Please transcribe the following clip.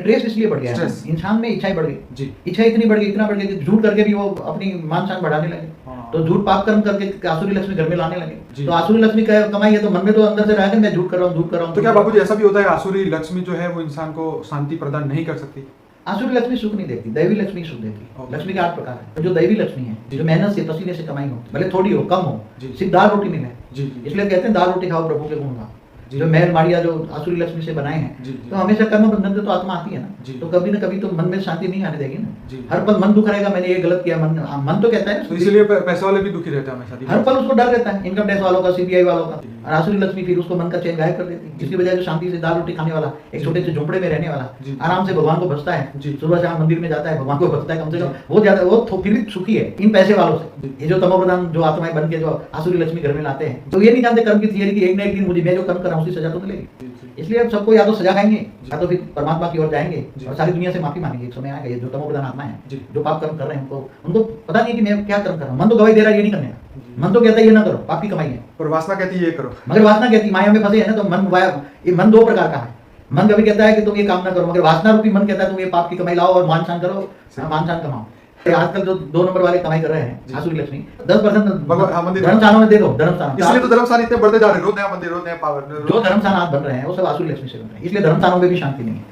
Stress इसलिए बढ़ गया है, Stress. इंसान में इच्छाएं बढ़ गई जी। इच्छा इतनी बढ़ गई, इतना बढ़ गई कि झूठ करके भी वो अपनी मान शान बढ़ाने लगे। हाँ। तो झूठ पाप कर्म करके आसुरी लक्ष्मी घर में लाने लगे। जी। तो आसुरी लक्ष्मी कमाई है तो मन में तो अंदर से रहा है मैं झूठ कर रहा हूँ, झूठ कर रहा हूँ। तो क्या बाबूजी ऐसा भी होता है आसुरी लक्ष्मी जो है वो इंसान को शांति प्रदान नहीं कर सकती? आसुरी लक्ष्मी सुख नहीं देती, दैवी लक्ष्मी सुख देती है। Okay. लक्ष्मी के 8 प्रकार है। जो दैवी लक्ष्मी है, जी। जो मेहनत से पसीने से कमाई हो, भले थोड़ी हो कम हो, जी। सिर्फ दाल रोटी मिले, जी जी इसलिए कहते हैं दाल रोटी खाओ प्रभु के गुण गाओ। जी। जो महल माड़िया जो आसुरी लक्ष्मी से बनाए हैं, जी, जी। तो हमेशा कर्म बंधन से तो आत्मा आती है जी। ना, तो कभी ना कभी तो मन में शांति नहीं आने देगी जी। ना। हर पल मन दुख रहेगा, मैंने ये गलत किया, मन तो कहता है तो ना, इसलिए पैसे वाले भी दुखी रहते हैं हमेशा। हर पल उसको डर रहता है, इनकम टैक्स वालों का, सीबीआई वालों का। और आसुरी लक्ष्मी फिर उसको मन का चैन गायब कर देती है। इसकी वजह से शांति से दाल रोटी खाने वाला, एक छोटे से झोंपड़े में रहने वाला, जी। आराम से भगवान को भजता जी। है, सुबह शाम मंदिर में जाता है, भगवान को भजता है, कम से कम जी। वो ज्यादा वो फिर सुखी है इन पैसे वालों से। जी। ये जो तमोप्रधान जो आत्माएं बन के जो आसुरी लक्ष्मी घर में लाते हैं, तो ये नहीं जानते कर्म की थियरी की एक ना एक दिन मुझे मैं जो कर्म कर रहा हूँ उसकी सजा तो मिलेगी। जी, जी। इसलिए अब सबको या तो सजा खाएंगे या तो फिर परमात्मा की ओर जाएंगे जी। और सारी दुनिया से माफी मांगेंगे। एक समय आएगा, ये जो तमोप्रधान आत्मा है, जी। जो पाप कर्म कर रहे हैं, उनको पता नहीं है कि मैं क्या कर्म कर रहा हूँ। मन तो गवाही दे रहा है ये नहीं करने का, जी। मन तो कहता है ये ना करो, पाप की कमाई है, और वासना कहती है ये करो। मगर वासना कहती माया में फंसे है ना, तो ये मन 2 प्रकार का है। मन कभी कहता है कि तुम ये काम ना करो, मगर वासना रूपी मन कहता है तुम ये पाप की कमाई लाओ और मान शान करो, मान शान कमाओ। आजकल जो 2 नंबर वाले कमाई कर रहे हैं आसुरी लक्ष्मी, 10% धर्मशालाओं में दे दो, धर्मशाला। इसलिए तो धर्मशाला इतने बढ़ते जा रहे हैं, रोज नया मंदिर, रोज नया पावर। जो धर्मशाला आज बन रहे हैं वो सब आसुरी लक्ष्मी से बन रहे हैं, इसलिए धर्मशालाओं में भी शांति नहीं है।